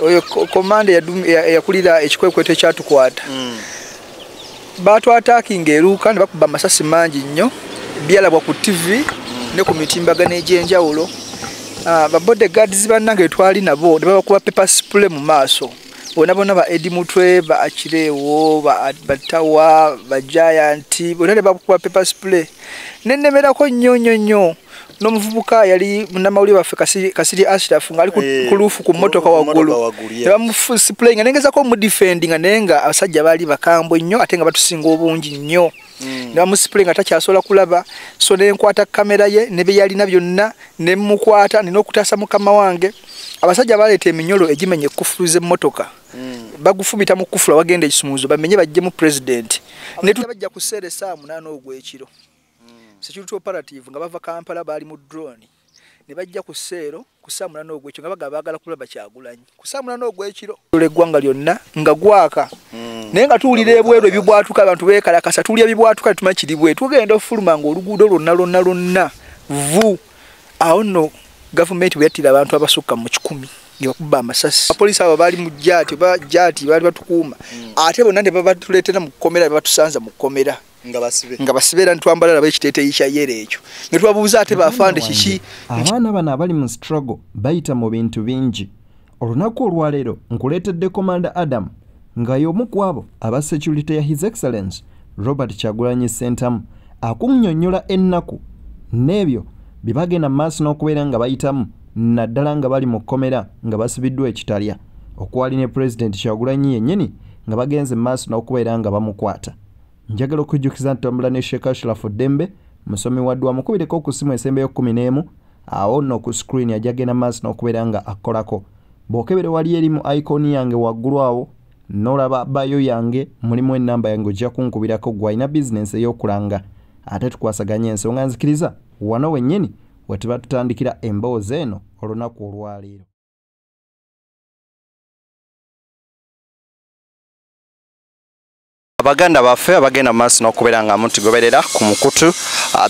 oyo komanda yakulira ekikwekweto ekyatukwata batwatakinga eruuka ne bakuba amasasi mangi nnyo byalabwa ku TV ne ku mitimbagano egy'enjawulo. Ba bodyguards bannange twali nabo ne babakuba pepper spray mu maaso. Bona ba Edi Mutwe, ba Achirewo, ba Batawa, ba Giant, bona ne bakuba pepper spray. Nennemerako nnyo n'omuvubuka yali munnamawulire waffe Kasiri Ashraf ng'ali ku luufu ku mmotoka waggulu. Ne bamuspray nga nengezako mu defending naye nga abasajja baali bakambwe nnyo ate nga batusinga obungi nnyo. Ne bamuspray nga takyasobola kulaba, so ne nkwata kamera ye ne bye yalina byonna ne mukwata nina okutaasa mukama wange. Abasajja baleeta eminyolo egimenye ekkufulu z'emmotoka. Bagufumita mu kkufulu bagenda ekisumuuzo bamenye bajje mu president. Ne tubajja ku ssere saa 8 ogw'ekiro. Security operative nga bava Kampala bali mu drone. Ne bajja ku ssero ku saa 8 ogw'ekiro nga bagala kulaba Kyagulanyi. Ku saa 8 ogw'ekiro eggwanga lyonna nga gwaka. Naye nga tuwulira ebweru ebibwatuka abantu beekalakasa tuwulira ebibwatuka tumanyi kiri bwe tugenda ofuluma ng'oluguudo lwonna vu. Awo nno government bwe yattira abantu abasukka mu 10 yakuba amasasi. Apoliisi abo bali mu jati bali batukuuma. Ate bonna ne babatuleetera mu kkomera batusanza mu kkomera. Nga basibera ntwambala laba ekiteeteeyi kya yero ekyo. Ne tubabuuza ate bafande kiki. Abaana bano abali mu struggle bayita mu bintu bingi. Olunaku olwaleero nkuleetedde Commander Adam nga y'omu ku abo aba security ya His Excellence Robert Kyagulanyi Ssentamu akunnyonnyola ennaku n'ebyo bye bagenda mu maaso n'okubeera nga bayitamu naddala nga bali mu kkomera nga basibiddwa ekitalya okwali ne President Kyagulanyi yennyini nga bagenze mu maaso n'okubeera nga bamukwata. Njagala okujjukiza ntambula ne Sheikh Ashraf Dembe musomi waddu amukubireko okusimu ensembe y'okumi awo nno ku screen yajagenda maaso n'okubeera nga akolako. Bw'okebere wali eri mu icon yange waggulu awo n'olaba bayo yange mulimu ennamba yange ojja kunkubirako gwalina bizinensi ey'okulanga ate tukwasaganya ensonga nzikiriza wano wennyini we tuba tutandikira emboozi eno olunaku olwaleero. Abaganda baffe abagenda maaso n'okubeera nga mutugoberera ku mukutu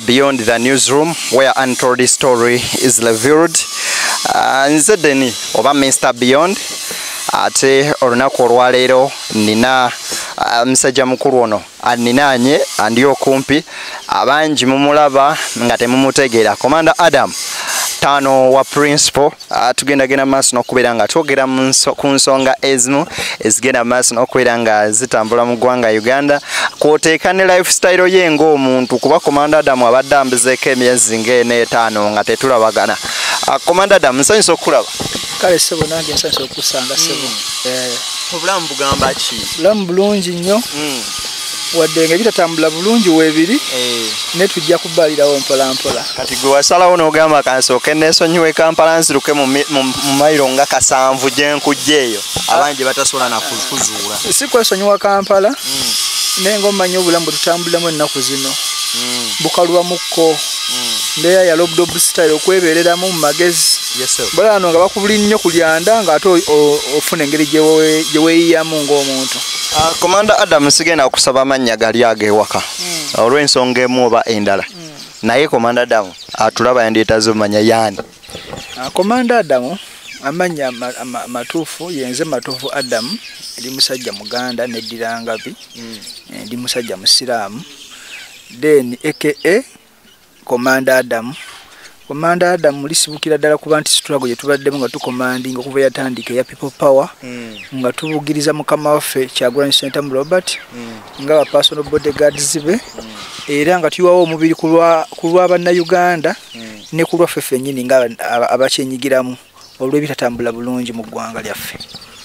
Beyond the Newsroom where untold story is revealed. Nze Deni oba Mr. Beyond ate olunaku olwaleero nina musajja mukulu ono aninaanye andi okumpi abangi mumulaba nga temumutegeera Commander Adam tano wa principal tugenda maaso n'okubeera nga twogera ku nsonga ezimu ezigenda maaso n'okubeera nga zitambula mu ggwanga Uganda kwoteeka ne lifestyle ye ng'omuntu kuba Commander Adam abadde ambizeeko emyezi nga nga tetulabagana. Commander Adam nsanyusa okulaba. Kale sebo nange nsanyusa okusanga sebo. Obulamu bugamba ki? Obulamu bulungi nnyo. Wadde nga bitatambula bulungi weebiri ne tujja kubalirawo mpola. Kati gwe wasalawo n'ogamba kansooke neesonyiwe Kampala nsiruke mu mayiro nga 7 gye nkujja eyo abangi batasobola na kuzuula. Si kwesonyiwa Kampala naye ng'omanyi obulamu bwe tutambuliramu ennaku zino bukalubamukko mbeera ya lockdown style okwebeereramu mu magezi. Bala wano nga bakubuli nnyo kulyanda ng'ate ofuna engeri gye weeyiyamu ng'omuntu. Commander Adam sigenda okusaba amannya gali ag'ewaka olw'ensonga emu oba endala naye Commander Adam atulaba yandeetaze omanya yaani. Commander Adam amanya matuufu yenze matuufu Adam ndi musajja Muganda neddira Ngabi ndi musajja Musiraamu then aka Commander Adam. Commander Adam lisibukira ddala kuba nti struggle gye tubaddemu nga tucommanding okuva yatandika ya people power nga tubugiriza mukama waffe Kyagulanyi Ssentamu Robert nga ba personal bodyguards be era nga tuyiwawo omubiri ku lwa bannayuganda ne ku lwaffe ffennyini nga abakyenyigiramu olw'ebitatambula bulungi mu ggwanga lyaffe.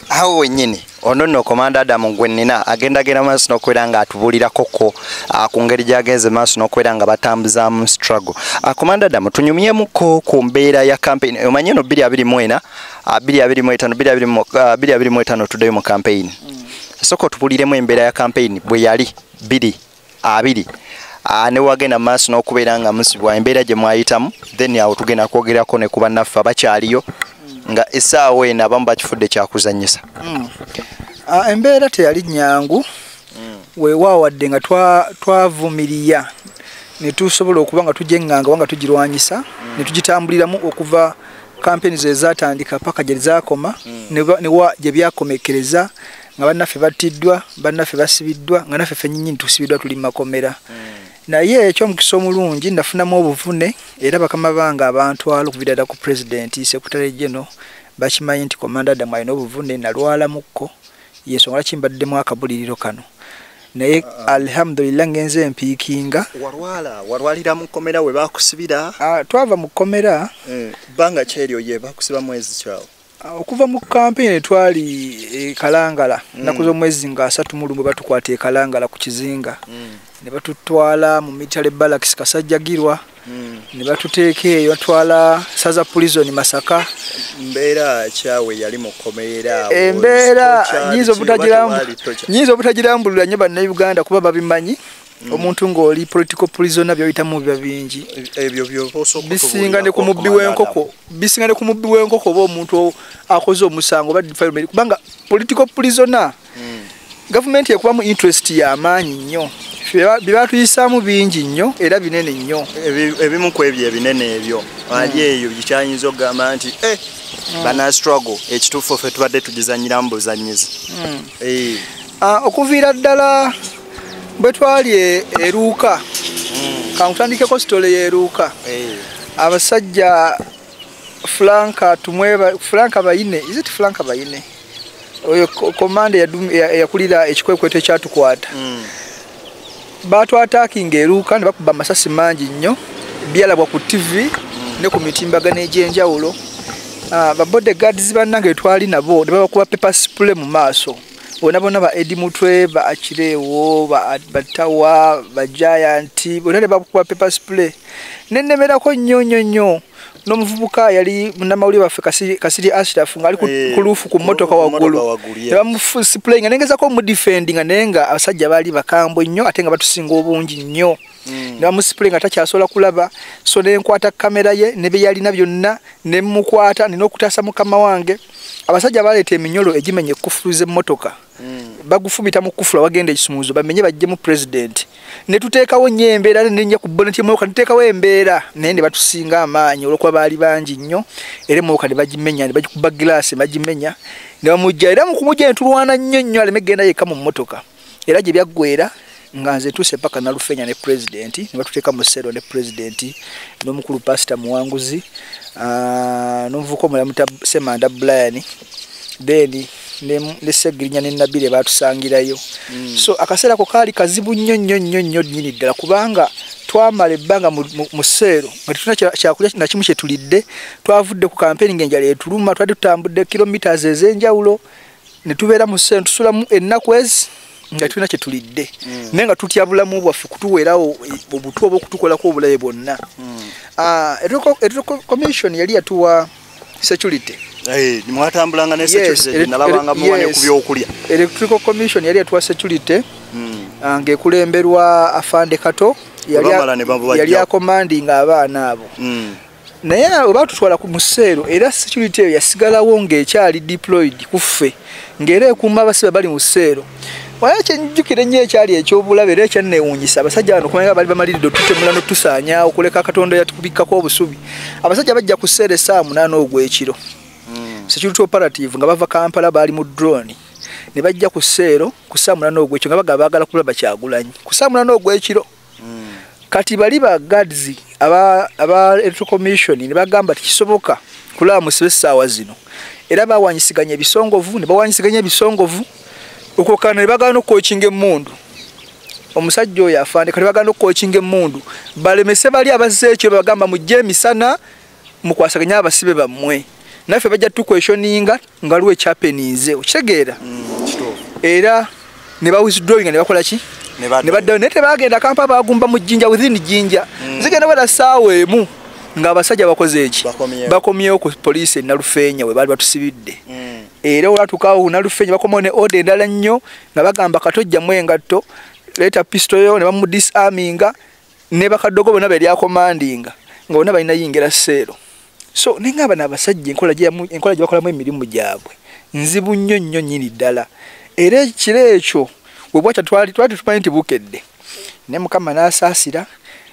Awo wennyini ono nno Commander Adam gwe nnina agendagenda maaso n'okubeera nga atubulirako ku ngeri gy'agenze maaso n'okubeera nga batambuzaamu struggle. Commander Adam tunyumyemuko ku mbeera ya campaign omanyi eno 2024 2025 tuddeyo mu campaign. Soko tubuliremu embeera ya campaign bwe yali 2020 ne wagenda maaso n'okubeera nga musibwa embeera gye mwayitamu then awo tugenda kwogerako ne ku bannaffe abakyaliyo nga essaawa eno abamu bakifudde kyakuzannyisa. Embeera teyali nnyangu weewaawo wadde nga twavumiriya ne tusobola okuba nga tujja enganga nga tugirwanyisa ne tugitambuliramu okuva kampeni ze zatandika paka gye zakoma gye byakomekereza nga bannaffe battiddwa bannaffe basibiddwa nga naffe ffennyini tusibiddwa tuli makomera naye ekyomukisa omulungi nafunamu obuvune era bakama bange abantwala okuvira ku pulezidenti sekretary general bakimanyi nti komanda Adam alina obuvune nalwalamukko yensonga lwaki mbaddemu akabuliriro kano naye alhamdulillah ngenze empiikinga walwalira mu komera we bakusibira twava mu komera banga kyeryo ye bakusiba mwezi kyawo okuva mu kampeni twali Kalangala naku z'omwezi nga 3 mulumwe batukwata e Kalangala ku kizinga ne batutwala mu military barracks Kasajjagirwa ne batuteeka eyo batwala Saza prison Masaka mbeera kyawe yali mu komera embeera nyizo butajirambulira nnyo bannayuganda kuba babimanyi omuntu ng'oli political prisoner byoyitamu biba bingi ebyo byosobola bisinga ne ku mubbi w'enkoko oba omuntu akoze omusango kubanga political prisoner gavumenti ekubamu interest y'amaanyi nnyo bibatuyisaamu bingi nnyo era binene nnyo ebimu ku ebyo ebinene ebyo ali eyo bikyayinza okugamba nti bana struggle ekituufu ffe tubadde tugizanyiramu buzanyizi okuviira ddala bwe twali eruuka kankutandikeko sitole y'eruuka abasajja Franka Bayine oyo komanda yakulira ekikwekweto ekyatukwata batwataakinga eruuka ne bakuba amasasi mangi nnyo byalabwa ku TV ne ku mitimbagano egy'enjawulo babodeguards bannange twali nabo ne babakuba pepper spray mu maaso bonna ba Edi Mutwe ba Akirewo ba Batawa ba Giant bonna ne bakuba pepper spray nennemerako nnyo n'omuvubuka yali munnamawulire waffe Kasiri Ashraf ng'ali ku luufu ku mmotoka waggulu ne bamuspray nga nengezako omudefendinga naye nga abasajja baali bakambwe nnyo ate nga batusinga obungi nnyo ne bamuspray nga takyasobola kulaba so ne nkwata kamera ye ne bye yalina byonna ne mukwata nina okutaasa mukama wange abasajja baleeta eminyolo egimenya ekkufulu z'emmotoka bagufumita mu kufula wagenda ekisumuuzo bamenye bajje mu president ne tuteekawo nnyo embeera nennya ku bonnet y'emmotoka tuteekawo embeera naye ne batusinga amaanyi olwokuba baali bangi nnyo era emmotoka ne bagimenya ne bagikuba gilaasi bagimenya ne bamujja era mu kumujja ne tulwana nnyo aleme genda yekka mu mmotoka era gye byaggwera nga nze tuuse paka Nalufenya ne president ne batuteeka mu ssero ne president n'omukulu pastor Muwanguzi n'omuvuko omulamu Semanda Brian then ne Segirinya ne Nabire batusangirayo so akaseera ko kaali kazibu nnyo nnyini ddala kubanga twamala ebbanga mu ssero nga tetuna kyakulya na kimu kye tulidde twavudde ku kampeni ng'enjala etuluma twali tutambudde kilometers ez'enjawulo ne tubeera mu ssero tusulamu ennaku ezi nga tulina kye tulidde naye nga tutya bulamu bwaffe kutuweerawo obutwa obw'okutukolako obulabe bwonna Electoral Commission yali yatuwa security mwatambulanga ne security nalabanga muwane ku byokulya Electoral Commission yali yatuwa security ng'ekulemberwa Afande Kato yali akomandinga abaana abo naye obatutwala ku museero era security eyo yasigalawo ng'ekyali deployed kuffe ng'era ekuuma abasibe bali mu sseero waya kyenjukire nnyo ekyali ekyobulabe era ekyanneewuunyisa abasajja bano kumanya bali bamaliridde otutemula n'otusaanyaawo okuleka Katonda yatukubikkako obusubi abasajja bajja ku sseero essaawa 8 ogw'ekiro security operative nga bava Kampala baali mu drone ne bajja ku sseero ku ssaawa 8 ogw'ekiro nga baagala kulaba Kyagulanyi ku ssaawa 8 ogw'ekiro kati bali ba guards aba Electoral Commission ne bagamba tikisoboka kulaba musibe essaawa zino era bawanyisiganya ebisongovu ne bawanyisiganya ebisongovu okokana ne bagana okwokinga emmundu omusajja oyo Afande kati bagana okwokinga emmundu balemese bali abazze ekyo bagamba mujje emisana mukwasaganya abasibe bammwe naffe bajja tukweshoninga nga luwe chapeninze okitegeera era ne ba withdrawing ne bakola ki ne baddayo ne tebagenda Kampala bagumba mu jjinja within jjinja zigenda wala saawa emu nga abasajja bakoze eki bakomyewo ku poliisi Nalufenya we baali batusibidde era olwatukawo Nalufenya bakomawo ne order endala nnyo nga bagamba katojja mu engatto leeta pistol yo ne bamudisarminga ne bakaddogo bonna bali akomandinga nga bonna balina yingira sseero so nengamba n'abasajja enkola gye bakolamu emirimu gyabwe nzibu nnyo nnyini ddala era ekiro ekyo bwe bwatya twali tumanyi nti bukedde ne Mukama n'asaasira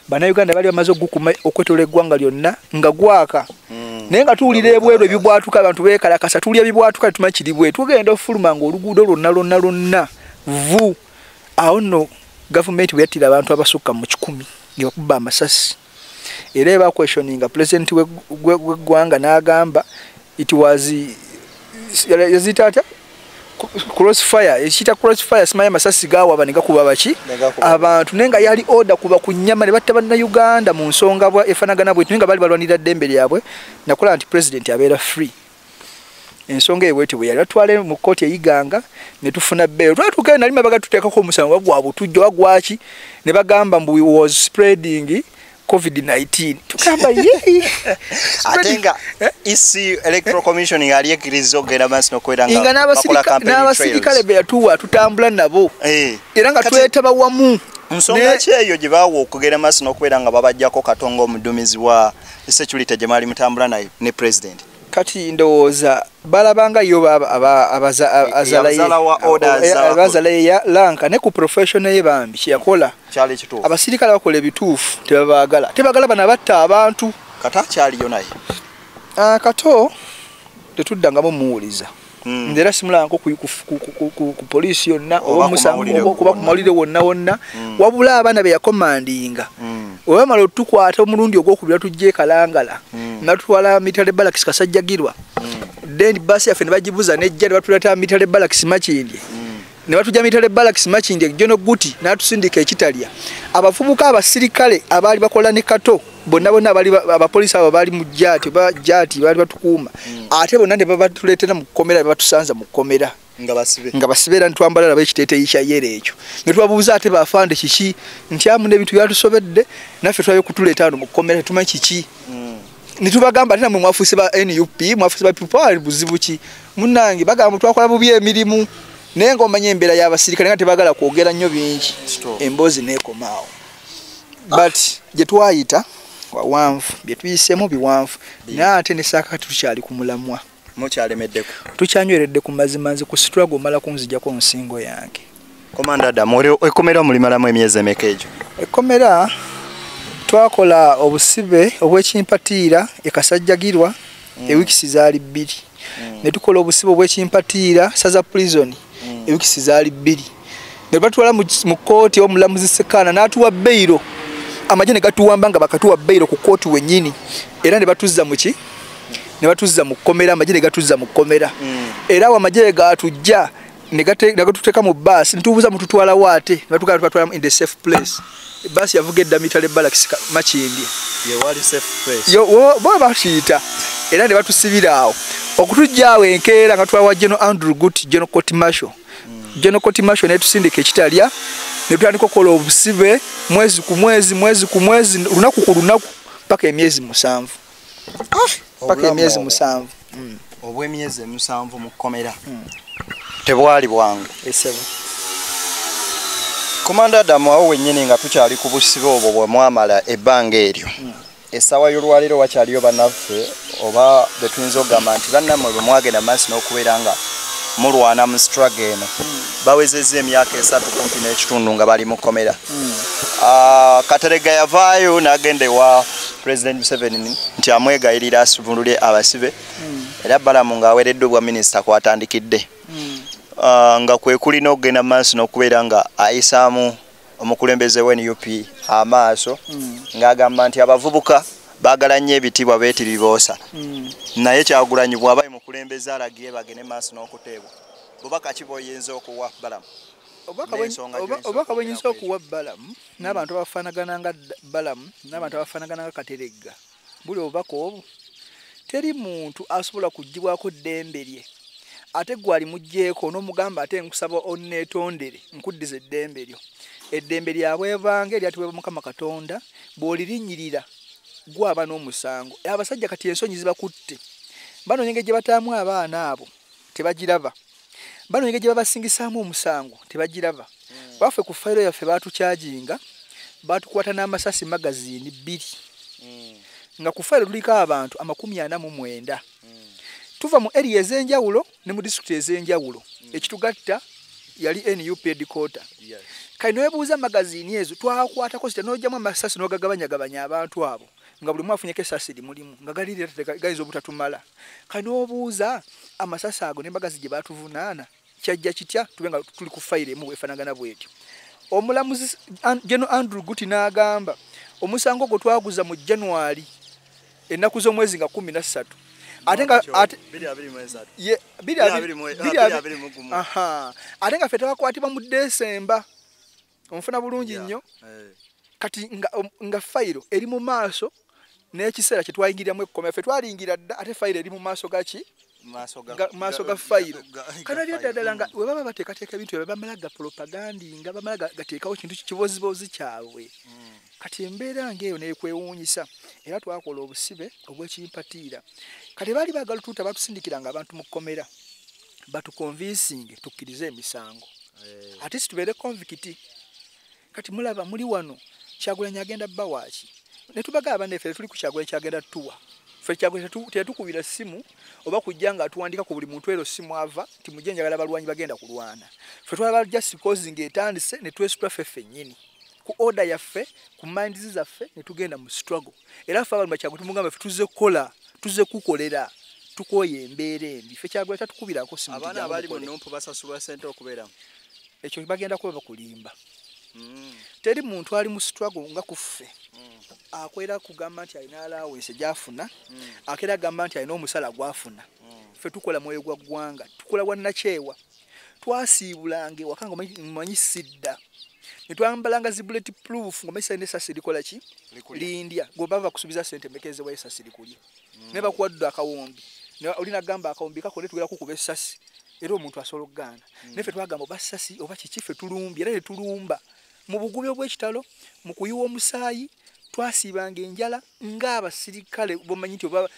Bannayuganda bali bamaze okukuma okwetola eggwanga lyonna nga gwaka naye nga tuwulira ebweru ebibwatuka abantu beekalakasa tuwulira ebibwatuka tumanyi kiri bwe tugenda ofuluma ng'oluguudo lwonna vu awo nno gavumenti bwe yattira abantu abasukka mu 100 nga bakuba amasasi era eba questioninga president w'eggwanga n'agamba it was yazitata crossfire ekita crossfire simanyi amasasi gaawaba ne gakuba baki abantu naye nga yali order kuba ku nnyama ne batta bannayuganda mu nsonga efanagana bwe nga bali balwanira ddembe lyabwe nakola nti president abeera free ensonga ebwete bwe yali batwale mu kooti eyiganga ne tufuna bbeero twatuukayo nali mabaga tuteekako omusango gwa butujjo wagwaki ne bagamba mbu was spreading COVID-19 tukamba ye atenga isi electoral commission ngali ekirizo genda mansi nokwera nga n'abasirikale be yatuwa tutambula nabo era nga twetaba wamu nsonga kyeyo gye baawo okugenda mansi nokwera nga babajjako Katongo omuduumizi wa security gye mali mutambula naye ne president kati ndowooza balabanga yo abazalaye ya lanka ne ku professional ye bambi kyakola kyali kituufu abasirikale bakola ebituufu tebagala bana batta abantu kata kyaliyo naye kato tetuddangamu muwuliza ndera simulanko ku polisi yonna oba musango kuba kumalire wonna wabula abana be yakomandinga oba malo tukwata omulundi ogwokubira tujje kalangala natwala mitale balakisi kasajjagirwa then basi yafe ne bagibuza nejja ne batuleta mitale balakisi makindi ne batujja mitale balakisi makindi jono guti natusindika ekitalya abafubuka abasirikale abali bakola ne kato bonna abali abapolisi abo bali mu jati bali batukuuma ate bonna ne babatuletera mu komera batusanza mu komera nga basibera ntwambala laba ekiteeteeyi kya yere ekyo ne tubabuuza ate bafande kiki nti amune ebintu byatusobedde naffe twayo kutuleeta mu komera tumanyi kiki ne tubagamba ate namwe mwafuuse ba NUP mwafuuse ba people buzibu ki munnange bagamba twakola bubi emirimu naye ng'omanya embeera y'abasirikale nga tebagala kwogera nnyo bingi emboozi neekomaawo but gye twayita wawanvu bye tuyiseemu biwanvu naye ate ne saakati tukyali ku mulamwa mukyalemeddeko tukyanyweredde ku mazima nze ku struggle omala kunzijjako nsingo yange Komanda Adam ekomera mulimalamu emyezi emeka egyo ekomera twakola obusibe obw'ekimpatiira ekasajjagirwa ewikisi zaali 2 ne tukola obusibe obw'ekimpatiira saza prison ewikisi zaali 2 ne batwala mu kooti omulamuzi Sekaana n'atuwa bbeiro amagye ne gatuwamba nga bakatuwa bbeiro ku kooti wennyini era ne batuzza mu ki ne batuzza mu komera amagye ne gatuzza mu komera era amagye gatujja ne gatuteeka mu bus nitubuza mututwala waate ne batukaa twatwala in the safe place bus yavuga edda mitale balakisi makindi ye wali safe place yo bo bashita era ne batusibira awo okutujjaawo enkeera nga twawa General Andrew Guti General Court Marshal General Court Marshal ne tusindika ekitalya ne tutandika okukola obusibe mwezi ku mwezi lunaku ku lunaku paka emyezi 7 paka emyezi 7 obw'emyezi 7 mu komera tebwali bwangu esebo Komanda Adam awo wennyini nga tukyali ku busibe obwo bwe mwamala ebbanga eryo essawa y'olwaliro wakyaliyo bannaffe oba betuyinza okugamba nti bannammwe bwe mwagenda maaso n'okubeera nga mulwana mu struggle eno bawezezza emyaka 3 kumpi n'ekitundu nga bali mu komera Katerega yavaayo n'agenda ewa President Museveni nti amwegayirira asubulule abasibe era Balamu ng'aweereddwa bwa minisita kwatandikidde nga kwe kulina okugenda maaso n'okubeera nga ayisaamu omukulembeze w'NUP amaaso ng'agamba nti abavubuka baagala nnyo ebitibwa beetiriboosa naye Kyagulanyi bw'aba mukulembeze alagiye bagende maaso n'okuteebwa bubaka ki bw'oyinza okuwa Balamu obubaka bwenyinza okuwa Balamu n'abantu abafaanagana nga Balamu n'abantu abafaanagana nga Kateregga buli obubaka obwo teri muntu asobola kuggyibwako ddembe lye ate gwali mugjeeko n'omugamba ate nkusaba onneetondere nkuddiza eddembe lyo eddembe lyabwevange eryatibwa Mukama Katonda bw'olirinnyirira gwaba n'omusango abasajja kati ensonyi zibakutte bano nyenge gye bataamu abaana abo tebagiraba bano nyenge gye babasingisaamu omusango tebagiraba baffe ku fayiro yaffe baatukyajinga baatukwata n'amasasi magazini 2 nga ku fayiro tuliko abantu 49 tuva mu area ez'enjawulo ne mu district ez'enjawulo ekitugatta yali NUP headquarter kali noyebuuza magazini ezo twakwatako sita n'ojjamu amasasi n'ogagabanyagabanya abantu abo nga buli mwafunyeko essasi limulimu nga galirira gayinza obutatumala kati n'obuuza amasasi ago n'embagazi gye baatuvunaana kyajja kitya tube nga tuli ku fayiro emu bwefaanagana bwetyo. Omulamuzi General Andrew Guti n'agamba omusango gwe twaguza mu January ennaku z'omwezi nga 13 ate nga ate nga ffe twakwatibwa mu December omufuna bulungi nnyo kati nga fayiro eri mu maaso n'ekiseera kye twayingiriramu ekkomera ffe twalingira dda ate fayiro eri mu maaso gaki maaso ga fayiro kanabyo ddala nga we baba bateekateeka ebintu ebyo bamala ga propagandinga bamala gateekawo kintu kibozibozi kyabwe kati embeera ng'eyo neekwewuunyisa era twakola obusibe obw'ekimpatiira kati baali baagala tuuta batusindikiranga abantu mu kkomera batukonvinsinge tukkirize emisango ate situbeere convict kati mulaba muli wano Kyagulanyi agenda bba waaki ne tubagaba neffe tuli ku Kyagulanyi kyagenda tuwa ffe Kyagulanyi tetukubira simu oba kujja nga tuwandika ku buli muntu ero simu ava ti mujje njagala balwanyi bagenda kulwana ffe twalaba just causing etandise ne twesitula ffe nnyini ku order yaffe ku minds zaffe ne tugenda mu struggle era ffe abantu Kyagulanyi tumugamba ffe tuze kukolera tukoye embeera embi ffe Kyagulanyi tatukubirako simu abaana abali mu nompo basasulwa sente okubeeramu ekyo bagenda kuba bakulimba teri muntu ali mu struggle nga kuffe akwera kugamba nti alina allowance gyafuna akeera agamba nti alina omusala gwafuna ffe tukola mwoyo gwa ggwanga tukola wannakyewa twasiibulange wakanga mumanyi sidda ne twambalanga zi bullet proof ng'omanyi sente essasi likola ki lindya gobava kusubiza sente mekeze wa essasi likulya ne bakuwadde akawombi olina gamba akawombi kakole tugera kukuba essasi era omuntu asobola okugaana neffe twagamba oba ssasi oba kiki ffe tulumbi era ne tulumba mu bugubi obw'ekitalo mu kuyiwa omusaayi twasiibanga enjala ng'abasirikale bomanyi nti oba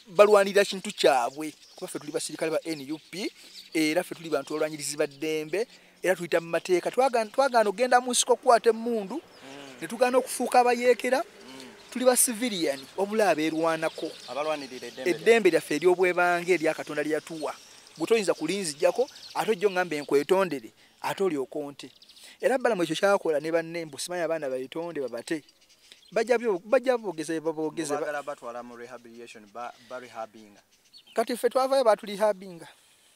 balwanirira kintu kyabwe kuba ffe tuli basirikale ba NUP era ffe tuli bantu olwanyirizi baddembe era tuyita mu mateeka twagaana ogenda mu nsiko okukwata emmundu ne tugaana okufuuka abayeekera tuli ba civilian obula abeerwanako eddembe lyaffe ery'obwebange erya Katonda lyatuwa gwe toyinza kulinzijjako ate ojja oŋŋamba enkwetondere ate olyoka onte era balamu ekyo kyakola ne banne mbu simanyi abaana bayitonde babate bajja boogeze baboogeze batwala mu rehabilitation rehabinga kati ffe twavayo batulihabinga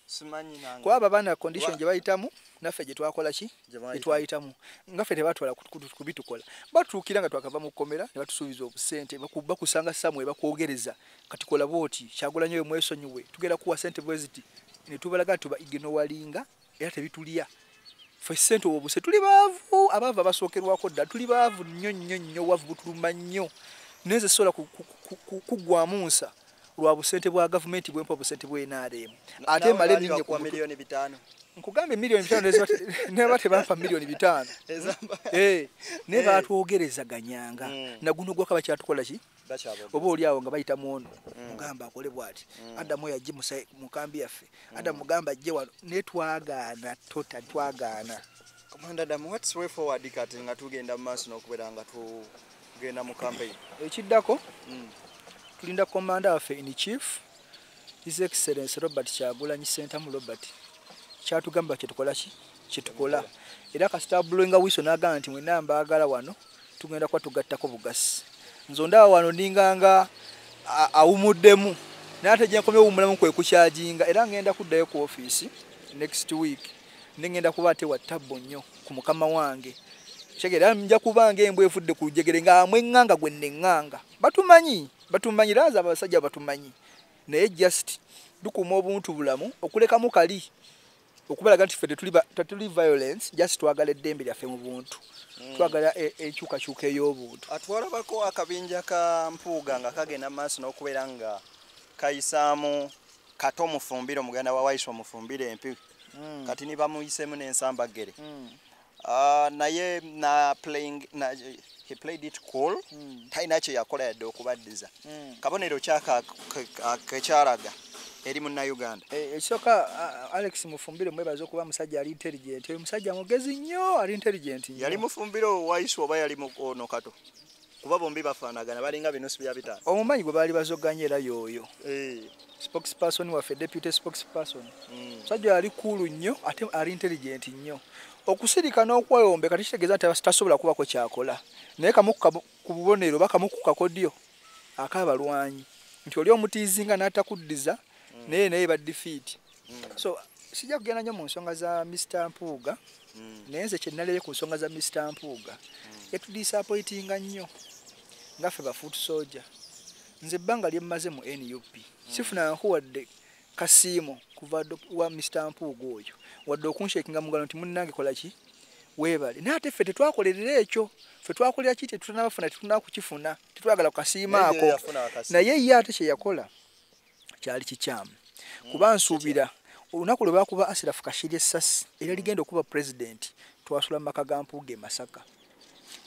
simanyi nange kuba abaana condition gye bayitamu naffe gye twakola ki gye twayitamu nga ffe tebatwala kubitukola batuukira nga twakava mu kkomera ne batusuubiza obusente bakusanga samwe bakwogereza kati kola booti Kyagulanyi oyo mwesonyiwe tugenda kuwa sente bweziti ne tubalaga tuba iginowalinga era tebitulya ffe sente obuse tuli baavu abaava basookerwako ddala tuli baavu nnyo wavu butuluma nnyo neze sola kugwamu nsa lwa busente bwa gavumenti bwempa busente bwe NRM ate male ninye kwa milioni 5 nkugambe milioni 5 ne bate bampa milioni 5 ne batwogereza ganyanga na guno gwa kaba kyatukola ki oba oli awo nga bayita muono mugamba akole bwati Adamu yajje mukambi yaffe Adamu mugamba ajje wano ne twagaana twagaana Commander Adamu what's way forward kati nga tugenda mu maaso n'okubeera nga tugenda mu campaign ekiddako tulinda commander waffe in chief His Excellency Robert Kyagulanyi Ssentamu Robert kyatugamba kyetukola ki kyetukola era kasita blowing whistle n'agamba nti mwena mbaagala wano tugenda kwa tugattako bugasi nzonda wano ninganga awumuddemu nate je nkomye umulamu kwe kukyajinga era ngenda kuddayo ku office next week ngenda kuba ate wa tabbo nnyo ku mukama wange kyegera nja kubanga embwe efudde ku jegere nga amwenganga gwe nenganga batumanyi raza abasajja batumanyi naye just dukuma obuntu bulamu okulekamu kali okubalaga nti ffe tetuli violence just twagala eddembe lyaffe mu buntu twagala ekyukakyuka ey'obuntu atwalabako akabinja ka Mpuuga nga kagenda maaso n'okubeera nga kayisaamu Kato Mufumbire omuganda wa Waiswa Mufumbire empi kati ni bamuyisemu n'ensambagere naye he played it cool talina kye yakola yadde okubaddiza kabonero kyakakyalaga eri Munnayuganda ekisooka Alex Mufumbire mwebaza okuba musajja ali intelligent oyo musajja mugezi nnyo ali intelligent nnyo yali Mufumbire Waiswa oba yali ono Kato kuba bombi bafaanagana balinga binusu bya bitano omumanyi gwe baali bazoganye era yoyo spokesperson waffe deputy spokesperson musajja yali kulu nnyo ate ali intelligent nnyo okusirika n'okweyombe kati kitegeeza nti tasobola kubako kyakola naye kamu ku bubonero bakamu ku kakodyo akabalwanyi nti oli omutiizinga n'atakuddiza naye ba defeat so sijja kugenda nnyo mu nsonga za Mr. Mpuuga naye nze kye nalebe ku nsonga za Mr. Mpuuga yatudisappointinga nnyo nga ffe ba foot soldier nze ebbanga lye mmaze mu NUP sifuna nkuwadde kasiimo kuva wa Mr. Mpuuga oyo wadde okunshekinga mugalo nti munnange kola ki weebale naate ffe tetwakolerera ekyo ffe twakolera ki tetunabafuna tetunakukifuna tetwagala kukasiima ako naye ye ate kye yakola kyali kikyamu kuba nsuubira olunaku lwe bakuba Asirafu Kashiri essasi era ligenda okuba president twasula mu maka ga Mpuuga e Masaka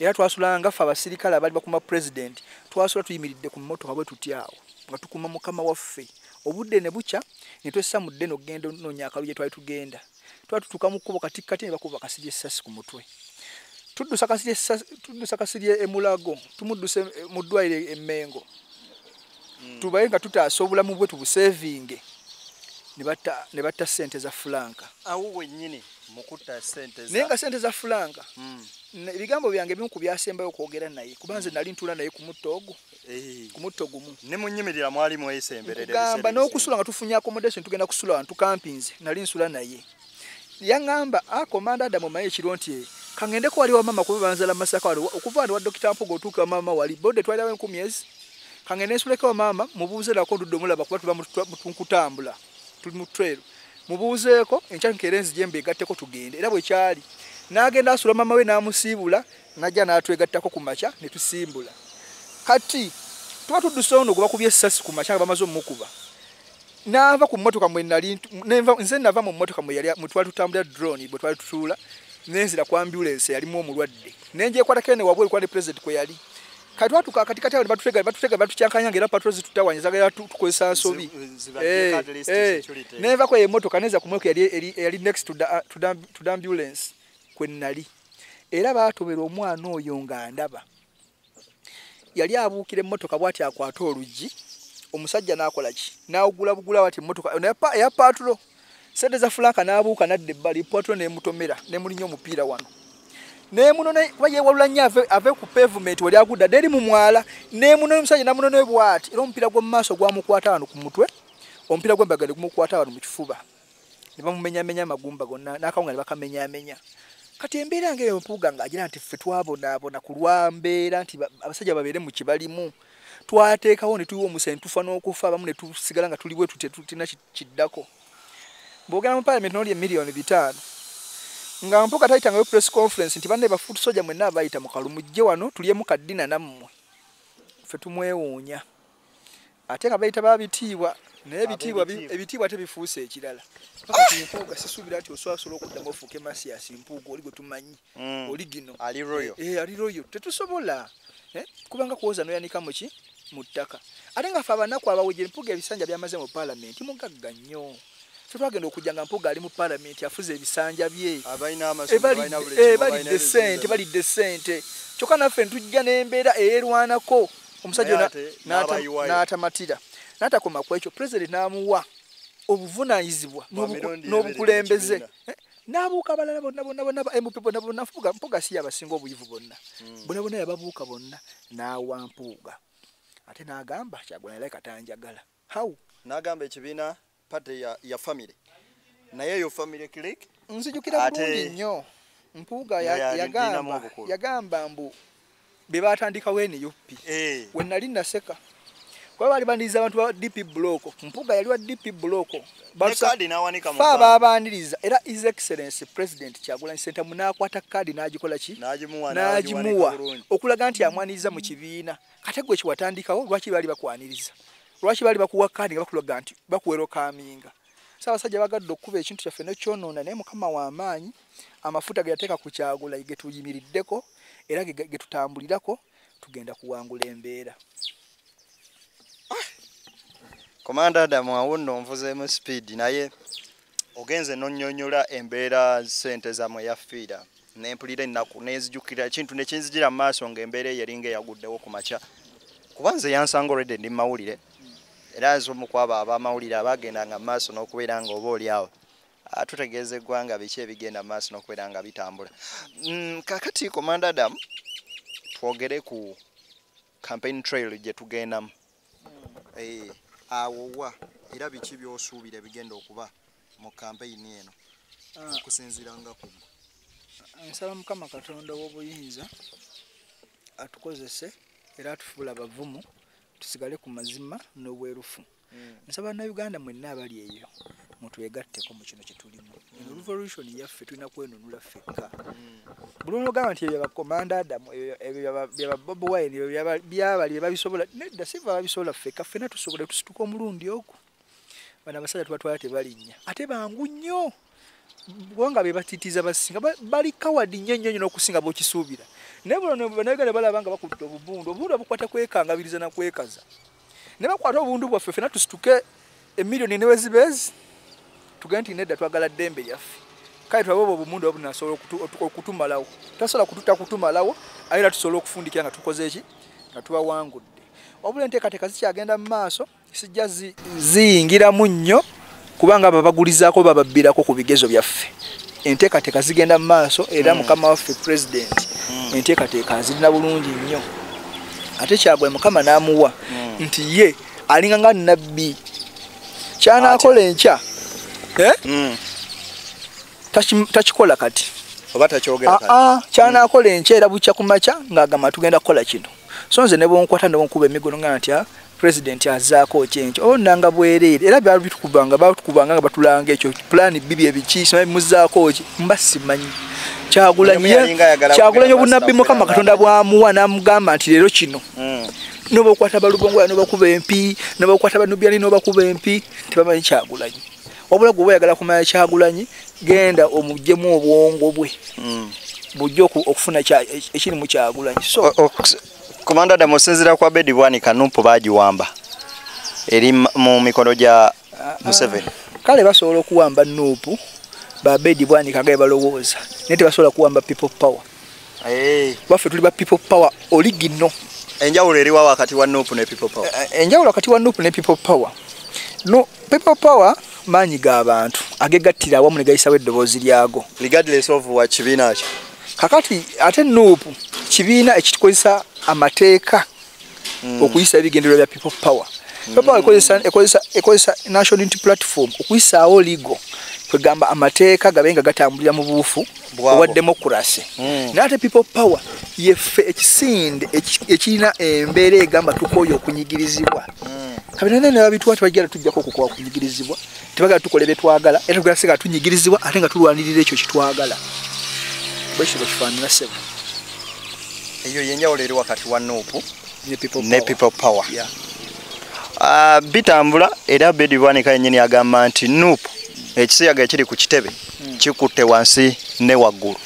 era twasula nga ffe abasirikale abali bakuma president twasula tuyimiridde ku mmotoka bwe tutyawo nga tukuma mukama waffe obudde ne bucya ne twessa mu ddene okugenda onoonya akalulu gye twali tugenda twatutuuka mu kkubo katikkati ne bakuba Kasirye essasi ku mutwe tuddusa Kasirye e Mulago tumudduse mu ddwaliro e Mmengo tubaye nga tutaasa obulamu bwe tubusevinge ne batta ssente za fulanka awo wennyini mukutta ssente za naye nga ssente za fulanka ebigambo byange bimu ku byasembayo okwogera naye kuba nze nali ntula naye ku mutto gumu ne munyimirira mwali mwesemberera gamba n'okusula nga tufunye accommodation tugenda kusula wantu kampinze nali nsula naye yaŋŋamba Commander Adam maye ekiro nti kangendeko wali wa mama kuba banzala Masaka wali okuva wali wa Dr. Mpuuga otuuka mama wali bode twali awe 10 kangende suleke wa mama mubuuze lako ndudde omulaba kuba tuba mutunkutambula tuli mu trail mubuuzeeko enkya nkerenzi jembe egatteko tugende era bwe kyali n'agenda asula mama we n'amusiibula najja n'atwegattako ku makya ne tusimbula kati tuba tuddusa ono gwe bakubye essasi ku makya nga bamaze omukuba n'ava ku mmotoka mwe nali nze nava mu mmotoka mwe yali twali tutambulira drone bwe twali tutuula nenzira ku ambulance yalimu omulwadde nenjekwatako ene wabwe kwa president kwe yali kati watuka katikati awo batutega batucyankanya ngera patrol zitutawanya zagala tukozesa nsobi neva ko emotoka neza kumweko yali next to the ambulance kwenali era batobera omwana oyo nga ndaba yali abuukira emotoka bwati akwata oluji omusajja nakola ki naugula bugula bwati emotoka ya patrol sente za fulanka nabuuka nadde bali patrol ne mutomera ne mulinyo omupiira wano ne munone waye walanya ave ku pavement wali agudda deri mu mwala ne munone musajja na munone bwati era omupiira gwa maaso gwa mukwata wano ku mutwe omupiira gwa mbagale kumukwata wano mu kifuba ne bamumenya magumba gonna nakawunga ne bakamenya kati embeera ngere Mpuuga ng'agira nti ffe twabona ku lwambeera nti abasajja babeere mu kibalimu twateekawo ne tuyiwa omusentu tufa n'okufa abamu ne tusigala nga tuli bwe tutina kiddako bwogera mu parliament n'oli emiliyoni 5 nga Mpuuga tayitangayo press conference nti banne bafuutu soja mwenna abayita mu kalu mujje wano tulyemu kaddina nammwe ffe tumwewuunya ate nga bayita babitiibwa naye ebitiibwa tebifuuse ekirala kati Mpuuga sisuubira nti oswasula okuddamu ofuuke Masias Mpuuga oli gwe tumanyi oli gino ali royo ali royo tetusobola kubanga kuwoza noyanika muki mu ttaka ate nga ffe abanaku abawejje Mpuuga ebisanja byamaze mu parliament mugagga nnyo twagenda okujja nga Mpuuga ali mu parliament afuze ebisanja bye bali decent kyokka naffe ntujja n'embeera eyerwanako omusajja n'atamatira n'atakoma ku ekyo president n'amuwa obuvunaanyizibwa n'obukulembeze n'abuuka abalala bonna MP bonna Mpuuga si abasinga obuyivu bonna bonna yababuuka bonna n'awa Mpuuga ate n'agamba Kyagulanyi katanjagala how n'agamba ekibiina pate ya family naye yo family click nzijukira bulungi nnyo Mpuuga yagamba mbu be batandikawo NUP we nali naseka kwa bali bandiza abantu ba DP block Mpuuga yali wa DP block kadi nawanika mu babaniriza era his excellency president Kyagulanyi Ssentamu munakwata kadi n'agikola ki n'agimuwa okulaga nti amwaniriza mu kibiina kate gwe kiwatandikawo lwaki bali bakwaniriza lwaki bali bakuwa kadi nga bakulaga nti bakuwero kaminga Ssaabasajja bagadde okuba ekintu kyaffe nekyonoona naye Mukama w'amaanyi amafuta ge yateeka ku Kyagulanyi ge tuyimiriddeko era ge tutambulirako tugenda kuwangula embeera. Commander Adam awo nno nvuzeemu speed naye ogenze nonnyonnyola embeera ssente zamwe yaffiira nempulira ennaku nezijukira ekintu nekinzijira mu maaso ng'embeera eyeringa eyaguddewo ku makya kuba nze yansanga already ndi mawulire era nsomu kwaba abamawulire abagendanga mu maaso n'okubeera nga oba oli awo tutegeeza eggwanga biki ebigenda mu maaso n'okubeera nga bitambula. Kakati Commander Adam twogere ku campaign trail gye tugendamu awowa era biki byosuubira bigenda okuba mu campaign eno okusinziira nga ku nsaba Mukama Katonda w'obuyinza atukozese era atufuula abavumu tusigale ku mazima n'obwerufu. Nsaba na Uganda mwenna abali eyo mutwegatteko mu kino kye tulimu. Eno revolution yaffe tulina kwenunula ffekka. Buli olugamba nti ebyo bakomanda Adamu ebyo bya Bobi Wine ebyo byabali babisobola nedda siva babisobola ffekka ffena tusobola tusituka omulundi ogwo. Bana abasajja tubatwala tebalinnya ate bangu nnyo kubanga be batitiza basinga bali kawadi nnyo n'okusinga b'okisuubira. Naye buno banayogera balaba nga bakutte obubundo bukwata kwekangabiriza na kwekaza. Ne bakwata obundu bwaffe ffena tusituke emiliyoni ne wezibezi tugenda nti nedda twagala ddembe lyaffe. Kale twabo obumundu obunasobola okutumalawo. Tasobola kutumalawo ayira tusobola okufundikira nga tukoze eki nga tubawangudde. Wabula enteekateeka zikyagenda mu maaso sijja ziyingiramu nnyo kubanga babagulizaako bababbirako ku bigezo byaffe. Enteekateeka zigenda mu maaso era mukama waffe president enteekateeka zirina bulungi nnyo. Ate Kyagulanyi Mukama n'amuwa nti ye alinga nga nnabbi kyanakola enkya takikola kati oba takyogera kati kyanakola enkya era bukya ku makya ng'agamba tugenda kukola kino. So nze ne bonkwata ne bonkuba emigono nga nti president azaako kyenkyo onanga bwereere era batukubanga nga batulanga ekyo plan bibi ebiki muzaako ki mba simanyi. Kyagulanyi obunabbi Mukama Katonda bwamuwa n'amugamba nti leero kino n'obakwata balubongo n'obakuba empi n'obakwata banubyali n'obakuba empi tebamanyi Kyagulanyi. Wabula gwe oyagala kumanya Kyagulanyi genda omuggyemu obwongo bwe bujja okufuna ekiri mu Kyagulanyi. So Komanda Adamu osinziira kwa Bedi Bwanika Nuupu baagiwamba eri mu mikono gya Museveni. Kale basobola okuwamba Nuupu ba Bedi Bwanika nga balowooza naye tebasobola kuwamba people power. Baffe tuli ba people power original. Enjawulo eriwa wakati wa Nuupu ne people power? Enjawulo wakati wa Nuupu ne people power. No, people power maanyi g'abantu agegattira awamu ne gayisawo eddoboozi lyago. Regardless of what kibiina ki. Kakati ate Nuupu kibiina ekitukozesa amateeka okuyisa ebigendererwa bya people power. People power ekozesa National Unity Platform okuyisaawo legal kwegamba amateeka gabenga gatambulira mu buufu obwa democracy. Naate people power yeffe ekisinde ekirina embeera egamba tukooye okunyigirizibwa. Kabinene ne babituwa tebagala tujjako okukola okunyigirizibwa tebagala tukole bye twagala era tugala siga tunyigirizibwa ate nga tulwanirira ekyo kitwagala. Bwekyo kifaanana sebo. Eyo yenjawulo eri wakati wa Nuupu ne people power. Bitambula era Bedi Bwanika yennyini agamba nti Nuupu ekisiyaga ekiri ku kitebe kikutte wansi ne waggulu.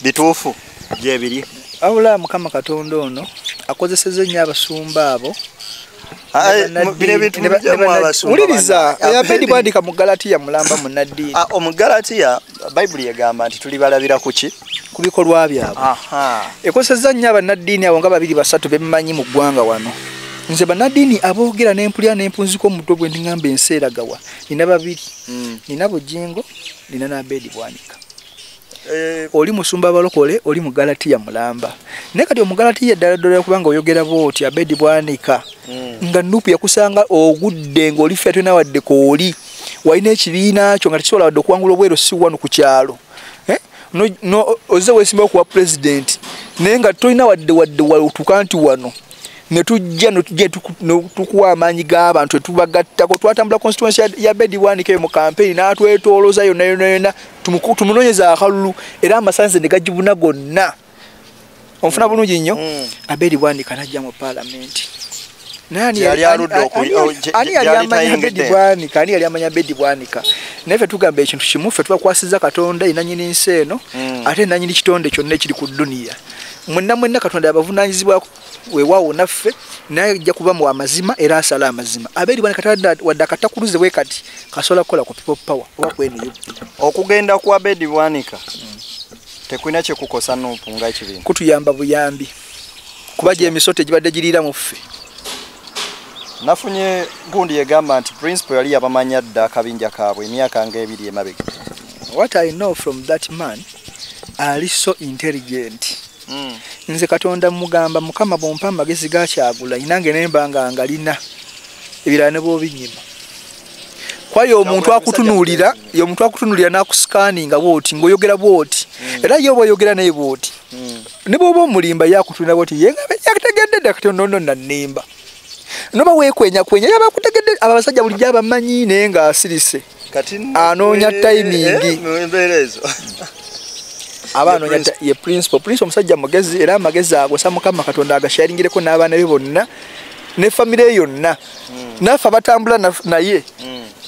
Bituufu gye biri. Wabula Mukama Katonda ono akozesezza nnyo abasumba abo. Wuliriza Bedi Bwanika mu Galatiya mulamba mu Naddiini. Omugalatiya Bayibuli egamba nti tulibalabira ku ki? Ku bikolwa byabwe. Ekozesezza nnyo abannaddiini abo nga babiri basatu bemmanyi mu ggwanga wano. Nze bannaddiini aboogera n'empulira n'empunziko omutwe gwe ndiŋŋamba ensi eragawa nina babiri. Nina Bujingo nina na Bedi Bwanika. Oli musumba abalokole oli mu Galatiya mulamba. Naye kati omugalatiya ddala kubanga oyogera bw'oti Bedi Bwanika nga Nuupu yakusanga ogudde ng'oli ffe atona wadde kooli walina ekibiina kyo nga tekisobola wadde okuwangula obwero si wano ku kyalo. Ozze weesimba okuwa president naye nga tolina wadde otuuka nti wano ne tujja tukuwa amaanyi g'abantu etubagattako twatambula constituency ya Bedi Bwanika eyo mu campaign n'atwetoolooza yonna tumunoonyeza akalulu era amasanze ne gagibuna gonna. Onfuna bulungi nnyo Bedi Bwanika n'ajja mu parliament. Ani yali amanya Bedi Bwanika? Ani yali amanya Bedi Bwanika? Naye ffe tugamba ekintu kimu, ffe tubakwasiza Katonda nannyini nsi eno ate nannyini kitonde kyonna ekiri ku dduniya. Mwenna Katonda yabavunaanyizibwako weewaawo naffe naye ajja kuba mu amazima era asala amazima. Bedi Bwanika wadde akatakuluze bwe kati kasobola kukola ku people power oba kweniyo. Okugenda kwa Bedi Bwanika tekulina kyekukosa Nuupu nga ekibiina. Kutuyamba buyambi kuba gye emisoto egibadde giriira mu ffe. Nafunye gundi yegamba nti principal yali yabamanya dda akabinja kaabwe emyaka nga 2 emabega. What I know from that man ali so intelligent. Nze Katonda mugamba Mukama bompa amagezi ga Kyagulanyi nange nemba nga ngalina ebirala ne bw'obinyima. Kwayo omuntu akutunuulira n'akusikaninga bw'oti ng'oyogera bw'oti era ye oba oyogera naye bw'oti ne bw'oba omulimba yakutuulira bw'oti ye yakutegedde dda kati ono nannimba noba weekwenyakwenya yaba akutegedde abasajja bulijjo abamanyi naye ng'asirise anoonya tayimingi aba anoonya ye principal omusajja mugezi era amagezi ago sa Mukama Katonda agasharingireko n'abaana be bonna ne famire yonna naffe abatambula naye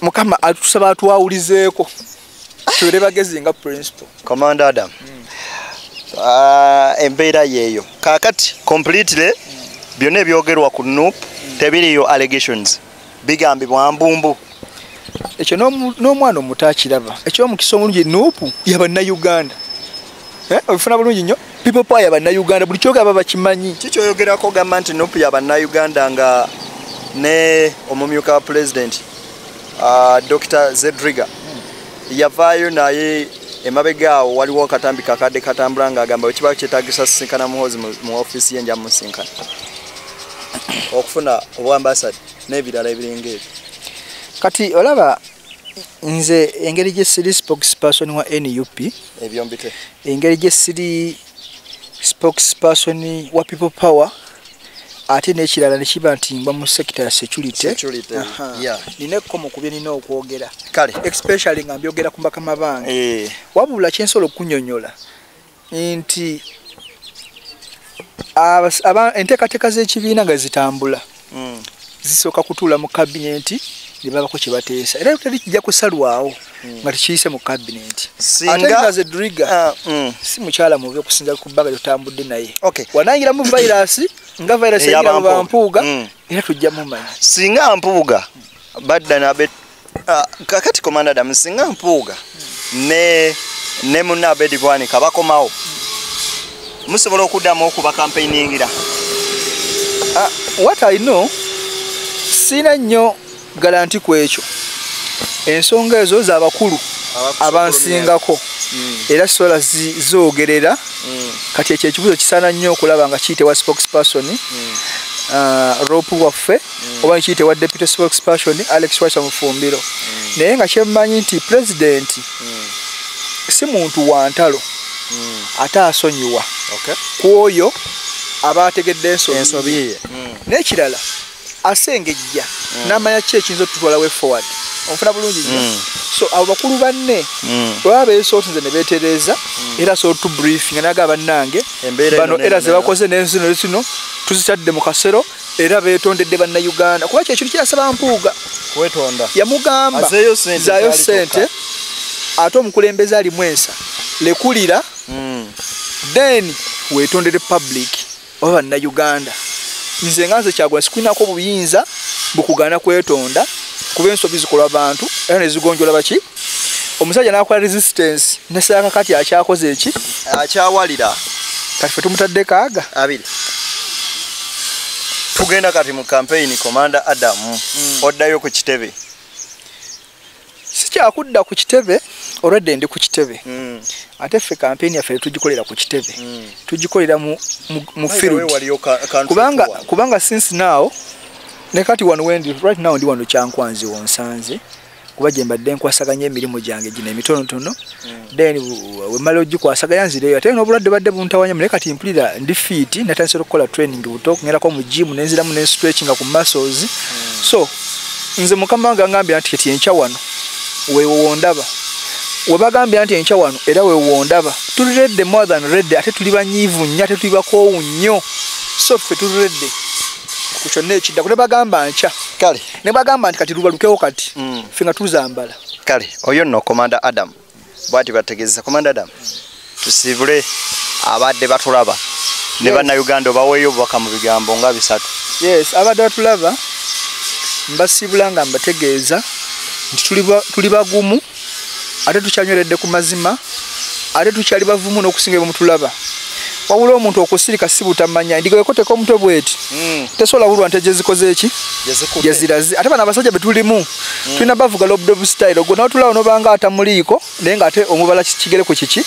Mukama atusaba atwawulizeeko tule bagezi nga principal Commander Adam embeera yeeyo kakati completely byonna ebyogerwa ku NUP tebiriyo allegations bigambibwa mbumbu ekyo n'omwana omuto akiraba eky'omukisa omulungi NUP y'Abannayuganda obifuna bulungi nnyo people power y'Abannayuganda buli kyogaba bakimanyi kikyoyogerako gamba nti NUP y'Abannayuganda nga ne omumyuka wa president Dr. Zedriga yavaayo naye emabega awo waliwo akatambi kakadde katambula ng'agamba ekiba kyetaagisa sisinkana muhozi mu ofiisi ye nja musinkana okufuna obwambasadi n'ebirala ebiringa ebyo kati olaba nze engeri gye siri spokesperson wa NUP ebyombite engeri gye siri spokesperson wa people power ate n'ekirala ne kiba nti ngwa mu sector ya security nina ekkomo ku bye nina okwogera kale especially nga mbyogera ku bakama bange wabula kyensobola okunyonyola nti enteekateeka z'ekibiina nga zitambula zisooka kutuula mu kabineti ne babako kye bateesa era teri kijja kusalwawo nga tekiyise mu kabineti ate nga Zedriga si mukyala mubi okusinza ku bbaga lyotambudde naye wanayingiramu virus nga virus eyingira mu bampuuga era tujja mumanya singa mpuuga badda nabe kakati Commander Adam singa mpuuga ne munna Abedi Bwani kabakomawo musobola okuddamu okuba campaigningira what I know sina nnyo garanti ku ekyo ensonga ezo z'abakulu abansingako era sola zoogerera kati ekyo ekibuzo kisaana nnyo okulaba nga kiyitibwa spokesperson Rope waffe oba kiyitibwa deputy spokesperson Alex Wasa Mufumbiro naye nga kyemmanyi nti president si muntu wa ntalo ate asonyiwa ku oyo aba ategedde ensobi ye n'ekirala asengejja n'amanya ki ekiyinza okututwala way forward onfuna bulungi nnyo so abo bakulu banne baba beesootinze ne beetereza era so to briefing naga bannange bano era ze bakoze n'enzino tuzitadde mu kasero era beetondedde Bannayuganda kuba kyekintu kyasaba mpuuga kwetonda yamugamba zaayo ssente ate omukulembeze ali mwensa lekulira then weetondere public oba Bannayuganda nze nga nze Kyagulanyi sikulinako obuyinza bukugaana kwetonda kuba ensobi zikolwa abantu era ne zigonjola baki omusajja n'akola resistance nesaka kati akyakoze eki akyawalira kati fe tumutadde kaaga abiri tugenda kati mu campaign Commander Adam oddayo ku kitebe si kyakudda ku kitebe already ndi ku kitebe ate ffe campaign yaffe tugikolera ku kitebe tugikolera mu field kubanga since now ne kati wano wendi right now ndi wano Kyankwanzi wonsanze kuba gye mbadde nkwasaganya emirimu gyange gino emitonotono then wemala ogikwasaganya nzireyo ate n'obulwadde badde buntawanya naye kati mpulira ndi fit natandise okukola training buto okuŋŋerako mu gym nenziramu ne stretching ku muscles so nze Mukama wange angambira nti kati enkya wano weewo ndaba webagambira nti enkya wano era weewo ndaba tuli redde more than redde ate tuli banyiivu nnyo ate tuli bakoowu nnyo so ffe tuli redde ku kyonna ekidda ku ne bagamba nkya kale ne bagamba nti kati lubalukewo kati ffe nga tuzambala kale oyo nno Commander Adam bwati bategeeza Commander Adam tusibule abadde batulaba ne Bannayuganda baweeyo obubaka mu bigambo nga bisatu yes abadde batulaba mbasibula nga mbategeeza nti tuli bagumu ate tukyanyweredde ku mazima ate tukyali bavumu n'okusinga bwe mutulaba wabula omuntu okusirika si butamanya endiga ekoteka omutwe bweti tesobola bulwa nte gyezikoze eki gyeziraze ate bano abasajja betulimu tulina bavuga lobdob style ogwo nawe tulawo nobanga atamuliiko naye nga ate omubala kigere ku kiki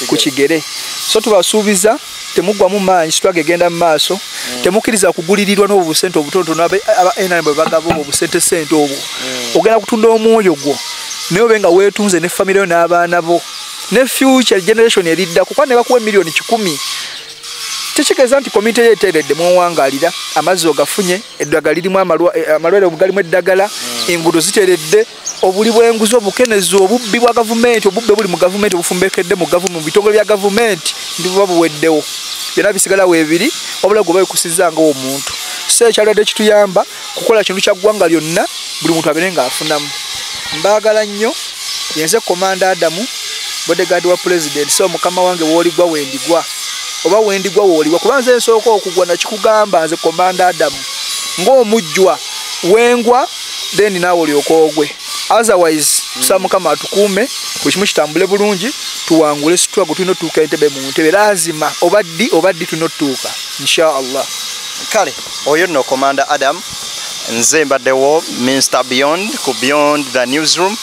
ku kigere so tubasuubiza temugwamu maanyi sitwage egenda mu maaso temukkiriza kugulirirwa n'obwo busente obutonotono aba NRM bwe bagaba obwo busente sente obwo ogenda kutunda omwoyo gwo naye obe nga weetunze ne famire yo n'abaana bo ne future generation eriddako kuba ne bakuwa miliyoni 10 tekitegeeza nti komite yeeteeredde muwangalira amazzi ogafunye eddagala lirimu amalwaliro galimu eddagala enguudo ziteeredde obuli bw'enguzi obukenezi obubbi bwa gavumenti obubbe buli mu gavumenti obufumbekedde mu bitongole bya gavumenti ndibuba buweddewo byonna bisigala weebiri wabula gwe bayikusiza ng'omuntu so ekyalwadde kituyamba kukola kintu kya ggwanga lyonna buli muntu abeere ng'afunamu mbaagala nnyo yenze Komanda Adamu bodyguard wa president so mukama wange wooligwa wendigwa oba wendigwa wooligwa kuba nze nsooka okugwa nakikugamba nze Komanda Adamu ng'omujjwa wengwa then naawe olyoka ogwe otherwise tusaba mukama atukuume buli kimu kitambule bulungi tuwangule struggle tulina otuuka entebe mu ntebe lazima obaddi tulina otuuka inshallah kale oyo nno Komanda Adam nze mbaddewo Mr Beyond ku Beyond the Newsroom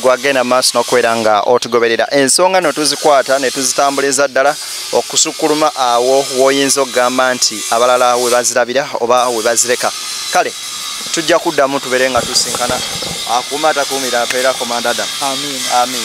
gwagenda maaso n'okubeera nga otugoberera ensonga no tuzikwata ne tuzitambuliza ddala okusukkuluma awo w'oyinza okugamba nti abalala we bazirabira oba we bazireka kale tujja kuddamu tubeere nga tusinkana akuuma atakuumira mpeera Komanda Adam amin amin